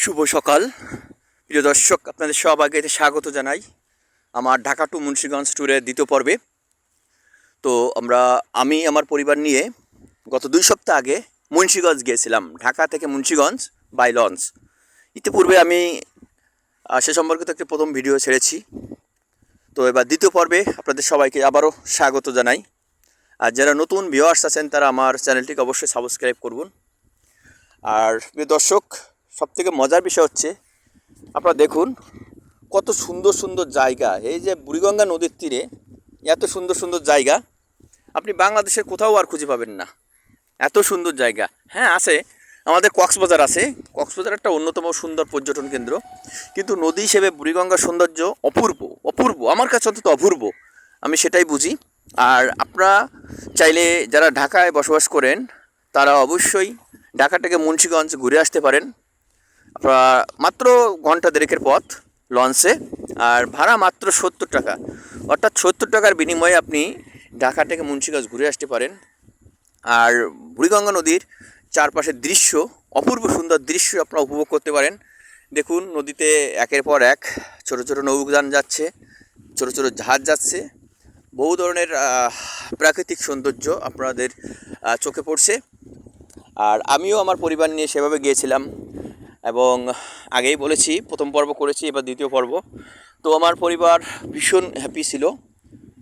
শুভ সকাল প্রিয় দর্শক, আপনাদের সবাইকে স্বাগত জানাই আমার ঢাকা টু মুন্সিগঞ্জ ট্যুরের দ্বিতীয় পর্বে। তো আমি আমার পরিবার নিয়ে গত 2 সপ্তাহ আগে মুন্সিগঞ্জ গিয়েছিলাম, ঢাকা থেকে মুন্সিগঞ্জ বাই লঞ্চ। ইতিপূর্বে আমি সে সম্পর্কিত একটি প্রথম ভিডিও ছেড়েছি। তো এবার দ্বিতীয় পর্বে আপনাদের সবাইকে আবারও স্বাগত জানাই। আর যারা নতুন ভিউয়ার্স আছেন তারা আমার চ্যানেলটিকে অবশ্যই সাবস্ক্রাইব করুন। আর প্রিয় দর্শক, সবথেকে মজার বিষয় হচ্ছে আপনারা দেখুন কত সুন্দর সুন্দর জায়গা। এই যে বুড়িগঙ্গা নদীর তীরে এত সুন্দর সুন্দর জায়গা আপনি বাংলাদেশের কোথাও আর খুঁজে পাবেন না, এত সুন্দর জায়গা। হ্যাঁ আছে, আমাদের কক্সবাজার আছে, কক্সবাজার একটা অন্যতম সুন্দর পর্যটন কেন্দ্র, কিন্তু নদী হিসেবে বুড়িগঙ্গার সৌন্দর্য অপূর্ব, অপূর্ব আমার কাছে অন্তত অপূর্ব, আমি সেটাই বুঝি। আর আপনারা চাইলে যারা ঢাকায় বসবাস করেন তারা অবশ্যই ঢাকা থেকে মুন্সিগঞ্জ ঘুরে আসতে পারেন। আপনারা মাত্র ঘন্টা দেড়েকের পথ লঞ্চে, আর ভাড়া মাত্র 70 টাকা, অর্থাৎ 70 টাকার বিনিময়ে আপনি ঢাকা থেকে মুন্সিগঞ্জ ঘুরে আসতে পারেন। আর বুড়িগঙ্গা নদীর চারপাশের দৃশ্য, অপূর্ব সুন্দর দৃশ্য আপনারা উপভোগ করতে পারেন। দেখুন নদীতে একের পর এক ছোটো ছোটো নৌযান যাচ্ছে, ছোটো ছোটো জাহাজ যাচ্ছে, বহু ধরনের প্রাকৃতিক সৌন্দর্য আপনাদের চোখে পড়ছে। আর আমিও আমার পরিবার নিয়ে সেভাবে গিয়েছিলাম, এবং আগেই বলেছি প্রথম পর্ব করেছি, এবার দ্বিতীয় পর্ব। তো আমার পরিবার ভীষণ হ্যাপি ছিল,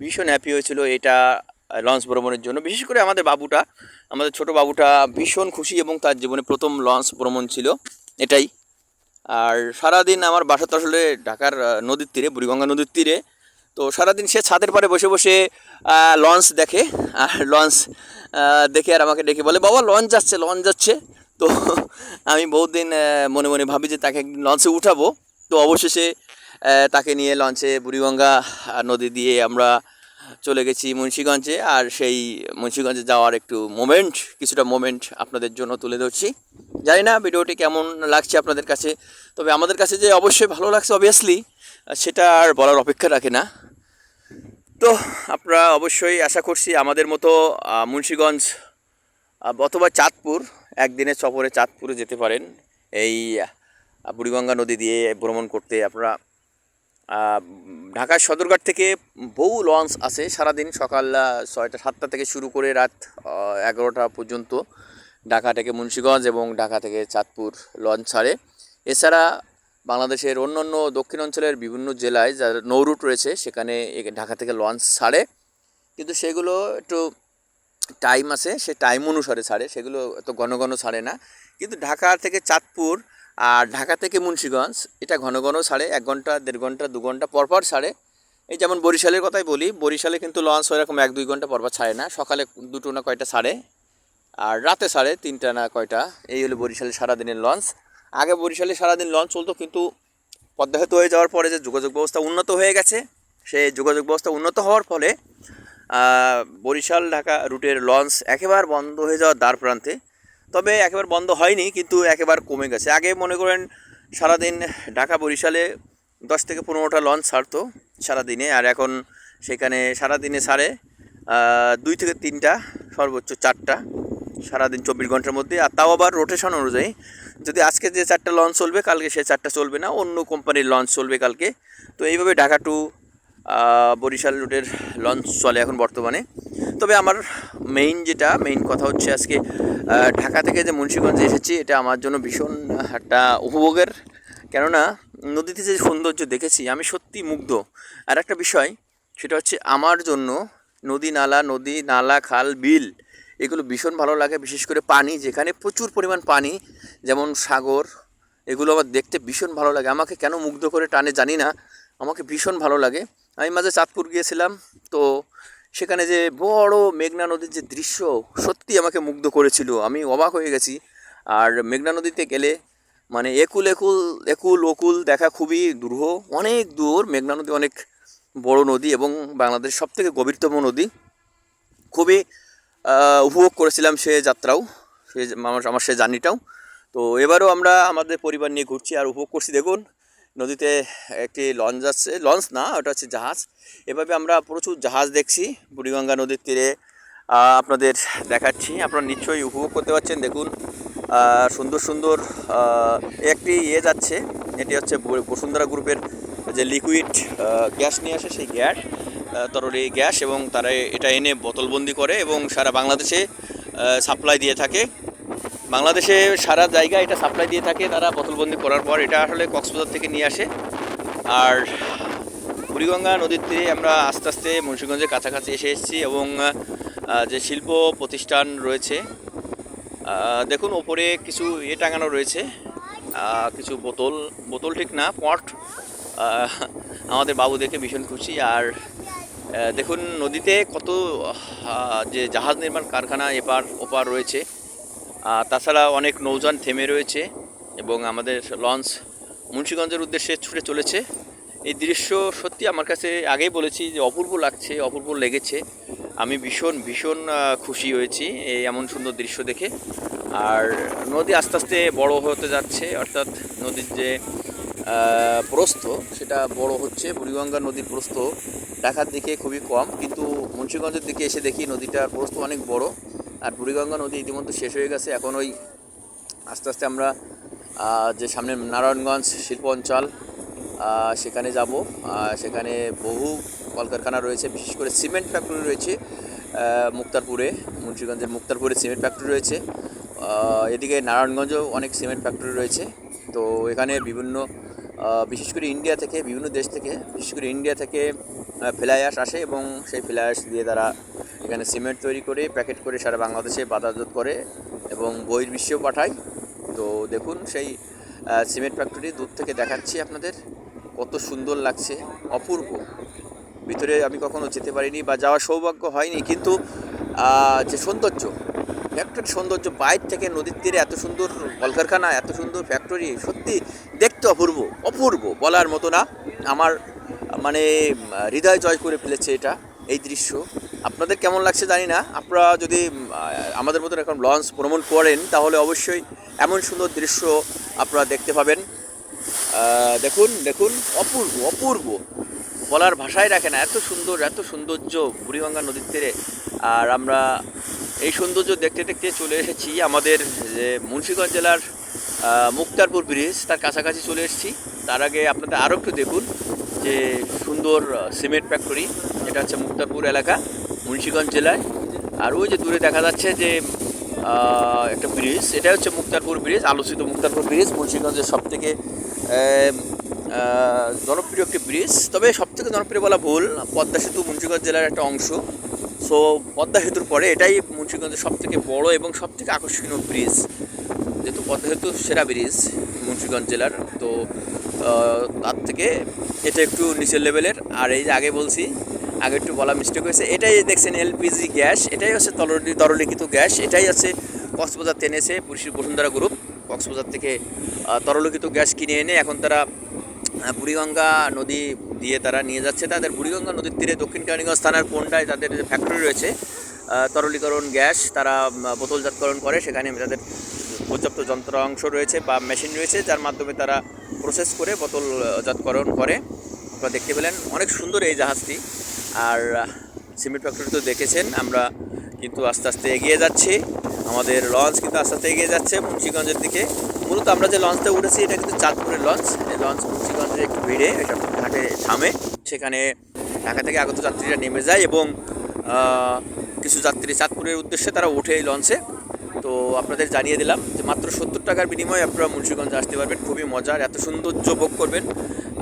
ভীষণ হ্যাপি হয়েছিল এটা লঞ্চ ভ্রমণের জন্য। বিশেষ করে আমাদের ছোট বাবুটা ভীষণ খুশি, এবং তার জীবনে প্রথম লঞ্চ ভ্রমণ ছিল এটাই। আর সারাদিন আমার বাসা তো আসলে ঢাকার নদীর তীরে, বুড়িগঙ্গা নদীর তীরে। তো সারাদিন সে ছাদের পাড়ে বসে বসে লঞ্চ দেখে, আর লঞ্চ দেখে আর আমাকে ডেকে বলে, বাবা লঞ্চ যাচ্ছে, লঞ্চ যাচ্ছে। তো আমি বহুত দিন মনে মনে ভাবি যে তাকে একদিন লঞ্চে উঠাবো। তো অবশেষে তাকে নিয়ে লঞ্চে বুড়িগঙ্গা নদী দিয়ে আমরা চলে গেছি মুন্সিগঞ্জে। আর সেই মুন্সিগঞ্জে যাওয়ার কিছুটা মোমেন্ট আপনাদের জন্য তুলে ধরছি। জানি না ভিডিওটি কেমন লাগছে আপনাদের কাছে, তবে আমাদের কাছে যে অবশ্যই ভালো লাগছে অবভিয়াসলি, সেটা আর বলার অপেক্ষা রাখে না। তো আপনারা অবশ্যই আশা করছি আমাদের মতো মুন্সিগঞ্জ অথবা চাঁদপুর একদিনের সফরে চাঁদপুরে যেতে পারেন। এই বুড়িগঙ্গা নদী দিয়ে ভ্রমণ করতে আপনারা ঢাকার সদরঘাট থেকে বহু লঞ্চ আছে, সারাদিন সকাল 6টা-7টা থেকে শুরু করে রাত 11টা পর্যন্ত ঢাকা থেকে মুন্সিগঞ্জ এবং ঢাকা থেকে চাঁদপুর লঞ্চ ছাড়ে। এছাড়া বাংলাদেশের অন্যান্য দক্ষিণ অঞ্চলের বিভিন্ন জেলায় যা নৌরুট রয়েছে সেখানে ঢাকা থেকে লঞ্চ ছাড়ে, কিন্তু সেগুলো একটু টাইম আছে, সে টাইম অনুসারে ছাড়ে, সেগুলো এত ঘন ঘন ছাড়ে না। কিন্তু ঢাকা থেকে চাঁদপুর আর ঢাকা থেকে মুন্সিগঞ্জ এটা ঘন ঘন ছাড়ে, 1 ঘন্টা 1.5 ঘন্টা 2 ঘন্টা পরপর ছাড়ে। এই যেমন বরিশালের কথাই বলি, বরিশালে কিন্তু লঞ্চ ওইরকম 1-2 ঘন্টা পরপর ছাড়ে না, সকালে 2টো না কয়টা ছাড়ে, আর রাতে ছাড়ে 3টা না কয়টা। এই হলো বরিশালের সারাদিনের লঞ্চ। আগে বরিশালে সারাদিন লঞ্চ চলতো, কিন্তু পদ্মা সেতু হয়ে যাওয়ার পরে যে যোগাযোগ ব্যবস্থা উন্নত হয়ে গেছে, সেই যোগাযোগ ব্যবস্থা উন্নত হওয়ার ফলে বরিশাল ঢাকা রুটের লঞ্চ একেবারে বন্ধ হয়ে যাওয়ার দ্বার প্রান্তে। তবে একেবারে বন্ধ হয়নি, কিন্তু একেবারে কমে গেছে। আগে মনে করেন সারাদিন ঢাকা বরিশালে 10 থেকে 15টা লঞ্চ ছাড়তো সারাদিনে, আর এখন সেখানে সারাদিনে ছাড়ে 2 থেকে 3টা, সর্বোচ্চ 4টা সারাদিন 24 ঘন্টার মধ্যে। আর তাও আবার রোটেশন অনুযায়ী, যদি আজকে যে 4টা লঞ্চ চলবে কালকে সে 4টা চলবে না, অন্য কোম্পানির লঞ্চ চলবে কালকে। তো এইভাবে ঢাকা টু বরিশাল রুটের লঞ্চ চলে এখন বর্তমানে। তবে আমার মেইন কথা হচ্ছে আজকে ঢাকা থেকে যে মুন্সিগঞ্জে এসেছি, এটা আমার জন্য ভীষণ একটা উপভোগের, কেননা নদীতে যে সৌন্দর্য দেখেছি আমি সত্যি মুগ্ধ। আর একটা বিষয় সেটা হচ্ছে আমার জন্য নদী নালা খাল বিল এগুলো ভীষণ ভালো লাগে। বিশেষ করে পানি, যেখানে প্রচুর পরিমাণ পানি, যেমন সাগর, এগুলো আমার দেখতে ভীষণ ভালো লাগে। আমাকে কেন মুগ্ধ করে টানে জানি না, আমাকে ভীষণ ভালো লাগে। আমি মাঝে চাঁদপুর গিয়েছিলাম, তো সেখানে যে বড় মেঘনা নদীর যে দৃশ্য সত্যি আমাকে মুগ্ধ করেছিল, আমি অবাক হয়ে গেছি। আর মেঘনা নদীতে গেলে মানে একুল ওকুল দেখা খুবই দুরূহ, অনেক দূর। মেঘনা নদী অনেক বড় নদী এবং বাংলাদেশের সবথেকে গভীরতম নদী। খুবই উপভোগ করেছিলাম সে যাত্রাও, আমার সে জার্নিটাও। তো এবারও আমরা আমাদের পরিবার নিয়ে ঘুরছি আর উপভোগ করছি। দেখুন নদীতে একটি লঞ্চ যাচ্ছে, লঞ্চ না ওটা হচ্ছে জাহাজ। এভাবে আমরা প্রচুর জাহাজ দেখছি বুড়িগঙ্গা নদীর তীরে, আপনাদের দেখাচ্ছি, আপনারা নিশ্চয়ই উপভোগ করতে পারছেন। দেখুন সুন্দর সুন্দর একটি যাচ্ছে, এটি হচ্ছে বসুন্ধরা গ্রুপের যে লিকুইড গ্যাস নিয়ে আসে, সেই গ্যাস তরল গ্যাস, এবং তারা এটা এনে বোতলবন্দি করে এবং সারা বাংলাদেশে সাপ্লাই দিয়ে থাকে। বাংলাদেশে সারা জায়গায় এটা সাপ্লাই দিয়ে থাকে তারা বোতলবন্দি করার পর। এটা আসলে কক্সবাজার থেকে নিয়ে আসে। আর বুড়িগঙ্গা নদীর তীরে আমরা আস্তে আস্তে মুন্সিগঞ্জের কাছাকাছি এসে এসেছি, এবং যে শিল্প প্রতিষ্ঠান রয়েছে, দেখুন ওপরে কিছু টাঙানো রয়েছে, কিছু বোতল, বোতল ঠিক না, পট। আমাদের বাবু দেখে ভীষণ খুশি। আর দেখুন নদীতে কত যে জাহাজ নির্মাণ কারখানা এপার ওপার রয়েছে, তাছাড়া অনেক নৌযান থেমে রয়েছে, এবং আমাদের লঞ্চ মুন্সিগঞ্জের উদ্দেশ্যে ছুটে চলেছে। এই দৃশ্য সত্যি আমার কাছে আগেই বলেছি যে অপূর্ব লাগছে, অপূর্ব লেগেছে। আমি ভীষণ ভীষণ খুশি হয়েছি এই এমন সুন্দর দৃশ্য দেখে। আর নদী আস্তে আস্তে বড় হতে যাচ্ছে, অর্থাৎ নদীর যে প্রস্থ সেটা বড় হচ্ছে। বুড়িগঙ্গা নদীর প্রস্থ ঢাকার দিকে খুবই কম, কিন্তু মুন্সিগঞ্জের দিকে এসে দেখি নদীটার প্রস্থ অনেক বড়। আর বুড়িগঙ্গা নদী ইতিমধ্যে শেষ হয়ে গেছে। এখন ওই আস্তে আস্তে আমরা যে সামনে নারায়ণগঞ্জ শিল্প অঞ্চল, সেখানে যাব। সেখানে বহু কলকারখানা রয়েছে, বিশেষ করে সিমেন্ট ফ্যাক্টরি রয়েছে মুক্তারপুরে, মুন্সিগঞ্জের মুক্তারপুরে সিমেন্ট ফ্যাক্টরি রয়েছে। এদিকে নারায়ণগঞ্জেও অনেক সিমেন্ট ফ্যাক্টরি রয়েছে। তো এখানে বিভিন্ন বিশেষ করে ইন্ডিয়া থেকে, বিভিন্ন দেশ থেকে, বিশেষ করে ইন্ডিয়া থেকে ফ্লাই অ্যাশ আসে, এবং সেই ফ্লাই অ্যাশ দিয়ে তারা এখানে সিমেন্ট তৈরি করে প্যাকেট করে সারা বাংলাদেশে বাজারজাত করে এবং বহির্বিশ্বেও পাঠায়। তো দেখুন সেই সিমেন্ট ফ্যাক্টরি দূর থেকে দেখাচ্ছি আপনাদের, কত সুন্দর লাগছে, অপূর্ব। ভিতরে আমি কখনো যেতে পারিনি বা যাওয়ার সৌভাগ্য হয়নি, কিন্তু যে সৌন্দর্য, ফ্যাক্টরির সৌন্দর্য, বাইর থেকে নদীর তীরে এত সুন্দর কলকারখানা, এত সুন্দর ফ্যাক্টরি, সত্যি দেখতে অপূর্ব, অপূর্ব, বলার মতো না। আমার মানে হৃদয় জয় করে ফেলেছে এটা, এই দৃশ্য। আপনাদের কেমন লাগছে জানি না। আপনারা যদি আমাদের মতো এখন লঞ্চ ভ্রমণ করেন, তাহলে অবশ্যই এমন সুন্দর দৃশ্য আপনারা দেখতে পাবেন। দেখুন দেখুন, অপূর্ব, অপূর্ব, বলার ভাষায় রাখে না, এত সুন্দর, এত সৌন্দর্য বুড়িগঙ্গা নদীর তীরে। আর আমরা এই সৌন্দর্য দেখতে দেখতে চলে এসেছি আমাদের যে মুন্সিগঞ্জ জেলার মুক্তারপুর ব্রিজ, তার কাছাকাছি চলে এসেছি। তার আগে আপনাদের আরও একটু দেখুন যে সুন্দর সিমেন্ট ফ্যাক্টরি, এটা হচ্ছে মুক্তারপুর এলাকা, মুন্সিগঞ্জ জেলায়। আর ওই যে দূরে দেখা যাচ্ছে যে একটা ব্রিজ, এটা হচ্ছে মুক্তারপুর ব্রিজ, আলোচিত মুক্তারপুর ব্রিজ, মুন্সিগঞ্জের সবথেকে জনপ্রিয় একটি ব্রিজ। তবে সবথেকে জনপ্রিয় বলা ভুল, পদ্মা সেতু মুন্সিগঞ্জ জেলার একটা অংশ। সো পদ্মা সেতুর পরে এটাই মুন্সিগঞ্জের সবথেকে বড় এবং সবথেকে আকর্ষণীয় ব্রিজ, যেহেতু পদ্মা সেতু সেরা ব্রিজ মুন্সিগঞ্জ জেলার। তো তার থেকে এটা একটু নিচের লেভেলের। আর এই যে আগে বলছি, আগে একটু বলা মিস্টেক হয়েছে, এটাই দেখছেন এলপিজি গ্যাস, এটাই হচ্ছে তরলীকৃত গ্যাস, এটাই আছে কক্সবাজার এনেছে বসুন্ধরা গ্রুপ। কক্সবাজার থেকে তরলীকৃত গ্যাস কিনে এনে এখন তারা বুড়িগঙ্গা নদী দিয়ে তারা নিয়ে যাচ্ছে। তাদের বুড়িগঙ্গা নদীর তীরে দক্ষিণ কেরানীগঞ্জ থানার কোনটায় তাদের যে ফ্যাক্টরি রয়েছে তরলীকরণ গ্যাস, তারা বোতলজাতকরণ করে। সেখানে তাদের পর্যাপ্ত যন্ত্রাংশ রয়েছে বা মেশিন রয়েছে, যার মাধ্যমে তারা প্রসেস করে বোতলজাতকরণ করে। আপনারা দেখতে পেলেন অনেক সুন্দর এই জাহাজটি। আর সিমেন্ট ফ্যাক্টরি তো দেখেছেন। আমরা কিন্তু আস্তে আস্তে এগিয়ে যাচ্ছি, আমাদের লঞ্চ কিন্তু আস্তে আস্তে এগিয়ে যাচ্ছে মুন্সিগঞ্জের দিকে। মূলত আমরা যে লঞ্চটা উঠেছি এটা কিন্তু চাঁদপুরের লঞ্চ। এই লঞ্চ মুন্সিগঞ্জের একটু ভিড়ে এটা ঘাটে থামে, সেখানে ঢাকা থেকে আগত যাত্রীরা নেমে যায়, এবং কিছু যাত্রী চাঁদপুরের উদ্দেশ্যে তারা ওঠে এই লঞ্চে। তো আপনাদের জানিয়ে দিলাম যে মাত্র 70 টাকার বিনিময়ে আপনারা মুন্সিগঞ্জে আসতে পারবেন, খুবই মজার, এত সৌন্দর্য ভোগ করবেন।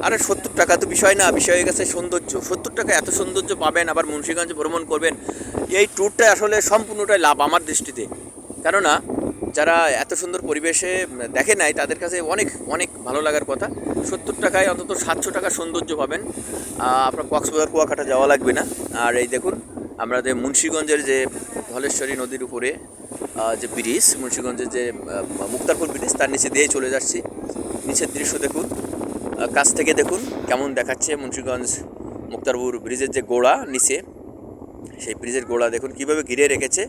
আরে 70 টাকা তো বিষয় না, বিষয় হয়ে গেছে সৌন্দর্য। 70 টাকা এত সৌন্দর্য পাবেন, আবার মুন্সিগঞ্জে ভ্রমণ করবেন। এই ট্যুরটা আসলে সম্পূর্ণটাই লাভ আমার দৃষ্টিতে। কেননা যারা এত সুন্দর পরিবেশে দেখে নাই, তাদের কাছে অনেক অনেক ভালো লাগার কথা। 70 টাকায় অন্তত 700 টাকার সৌন্দর্য পাবেন, আপনার কক্সবাজার কুয়াকাটা যাওয়া লাগবে না। আর এই দেখুন আমরা যে মুন্সিগঞ্জের যে ধলেশ্বরী নদীর উপরে যে ব্রিজ, মুন্সিগঞ্জের যে মুক্তারপুর ব্রিজ, তার নিচে দিয়ে চলে যাচ্ছি। নিচের দৃশ্য দেখুন, কাছ থেকে দেখুন কেমন দেখাচ্ছে মুন্সিগঞ্জ মুক্তারপুর ব্রিজের যে গোড়া নিচে, সেই ব্রিজের গোড়া দেখুন কীভাবে ঘিরে রেখেছে,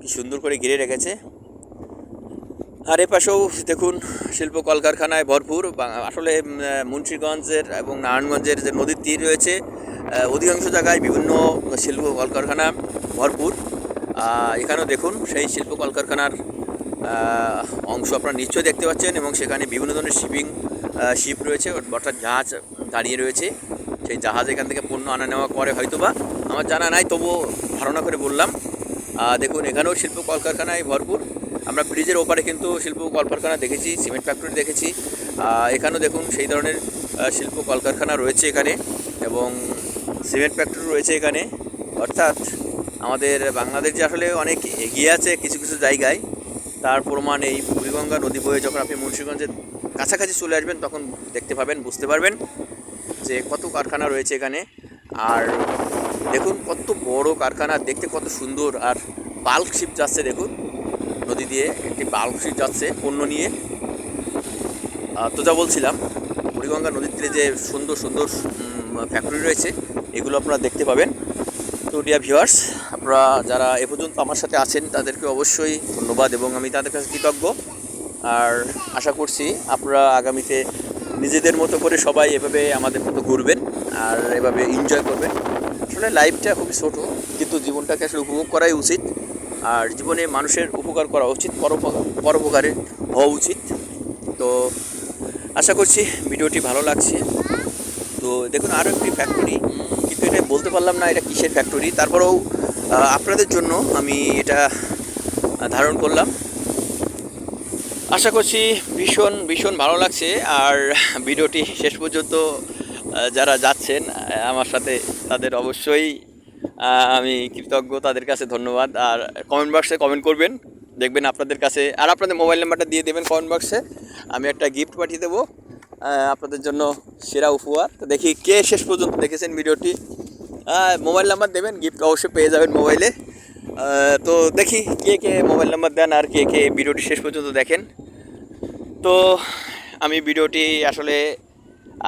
কি সুন্দর করে ঘিরে রেখেছে। আর এ পাশেও দেখুন শিল্প কলকারখানায় ভরপুর। আসলে মুন্সিগঞ্জের এবং নারায়ণগঞ্জের যে নদীর তীর রয়েছে, অধিকাংশ জায়গায় বিভিন্ন শিল্প কলকারখানা ভরপুর। এখানেও দেখুন সেই শিল্প কলকারখানার অংশ আপনারা নিশ্চয়ই দেখতে পাচ্ছেন, এবং সেখানে বিভিন্ন ধরনের শিপ রয়েছে, অর্থাৎ জাহাজ দাঁড়িয়ে রয়েছে। সেই জাহাজ এখান থেকে পণ্য আনা নেওয়া করে হয়তোবা, আমার জানা নাই, তবুও ধারণা করে বললাম। দেখুন এখানেও শিল্প কলকারখানায় ভরপুর। আমরা ব্রিজের ওপারে কিন্তু শিল্প কলকারখানা দেখেছি, সিমেন্ট ফ্যাক্টরি দেখেছি। এখানেও দেখুন সেই ধরনের শিল্প কলকারখানা রয়েছে এখানে, এবং সিমেন্ট ফ্যাক্টরি রয়েছে এখানে। অর্থাৎ আমাদের বাংলাদেশ যে আসলে অনেক এগিয়ে আছে কিছু কিছু জায়গায়, তার প্রমাণ এই বুড়িগঙ্গা নদী বয়ে যখন আপনি মুন্সিগঞ্জের কাছাকাছি চলে আসবেন তখন দেখতে পাবেন, বুঝতে পারবেন যে কত কারখানা রয়েছে এখানে। আর দেখুন কত বড় কারখানা, দেখতে কত সুন্দর। আর বাল্ক শিপ যাচ্ছে, দেখুন নদী দিয়ে একটি বাল্ক শিপ যাচ্ছে পণ্য নিয়ে। তো যা বলছিলাম, বুড়িগঙ্গা নদীর তীরে যে সুন্দর সুন্দর ফ্যাক্টরি রয়েছে, এগুলো আপনারা দেখতে পাবেন। তো ডিয়ার ভিউয়ার্স, আপনারা যারা এ পর্যন্ত আমার সাথে আছেন তাদেরকে অবশ্যই ধন্যবাদ, এবং আমি তাদের কাছে কৃতজ্ঞ। আর আশা করছি আপনারা আগামীতে নিজেদের মতো করে সবাই এভাবে আমাদের মতো ঘুরবেন আর এভাবে এনজয় করবেন। আসলে লাইফটা খুবই ছোটো, কিন্তু জীবনটাকে আসলে উপভোগ করাই উচিত। আর জীবনে মানুষের উপকার করা উচিত, পরোপকারে হওয়া উচিত। তো আশা করছি ভিডিওটি ভালো লাগছে। তো দেখুন আরও একটি ফ্যাক্টরি, কিন্তু এটা বলতে পারলাম না এটা কিসের ফ্যাক্টরি, তারপরেও আপনাদের জন্য আমি এটা ধারণ করলাম। আশা করছি ভীষণ ভীষণ ভালো লাগছে। আর ভিডিওটি শেষ পর্যন্ত যারা যাচ্ছেন আমার সাথে, তাদের অবশ্যই আমি কৃতজ্ঞ, তাদের কাছে ধন্যবাদ। আর কমেন্ট বক্সে কমেন্ট করবেন, দেখবেন আপনাদের কাছে, আর আপনাদের মোবাইল নাম্বারটা দিয়ে দেবেন কমেন্ট বক্সে, আমি একটা গিফট পাঠিয়ে দেবো আপনাদের জন্য, সেরা উপহার। তো দেখি কে শেষ পর্যন্ত দেখেছেন ভিডিওটি, মোবাইল নাম্বার দেবেন, গিফট অবশ্যই পেয়ে যাবেন মোবাইলে। তো দেখি কে কে মোবাইল নাম্বার দেন আর কে কে ভিডিওটি শেষ পর্যন্ত দেখেন। তো আমি ভিডিওটি আসলে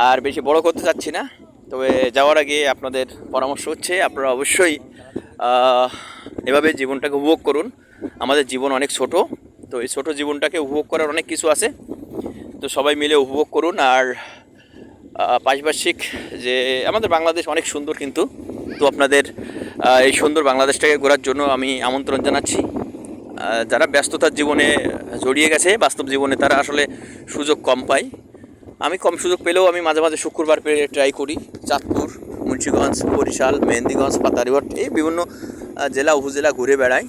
আর বেশি বড় করতে চাচ্ছি না, তবে যাওয়ার আগে আপনাদের পরামর্শ হচ্ছে আপনারা অবশ্যই এভাবে জীবনটাকে উপভোগ করুন। আমাদের জীবন অনেক ছোট, তো এই ছোট জীবনটাকে উপভোগ করার অনেক কিছু আছে, তো সবাই মিলে উপভোগ করুন। আর পারিপার্শ্বিক যে আমাদের বাংলাদেশ অনেক সুন্দর, কিন্তু তো আপনাদের এই সুন্দর বাংলাদেশটাকে ঘোরার জন্য আমি আমন্ত্রণ জানাচ্ছি। যারা ব্যস্ততার জীবনে জড়িয়ে গেছে বাস্তব জীবনে, তারা আসলে সুযোগ কম পায়। আমি কম সুযোগ পেলেও আমি মাঝে মাঝে শুক্রবার পেয়ে ট্রাই করি চাঁদপুর, মুন্সিগঞ্জ, বরিশাল, মেহেন্দিগঞ্জ, পাতারিবট, এই বিভিন্ন জেলা উপজেলা ঘুরে বেড়াই।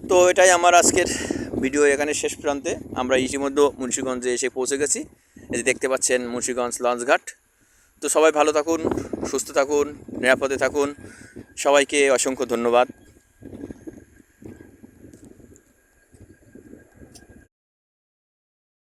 তো এটাই আমার আজকের ভিডিও, এখানে শেষ প্রান্তে। আমরা ইতিমধ্যে মুন্সিগঞ্জে এসে পৌঁছে গেছি, এই যে দেখতে পাচ্ছেন মুন্সিগঞ্জ লঞ্চঘাট। তো সবাই ভালো থাকুন, সুস্থ থাকুন, নিরাপদে থাকুন, সবাইকে অসংখ্য ধন্যবাদ।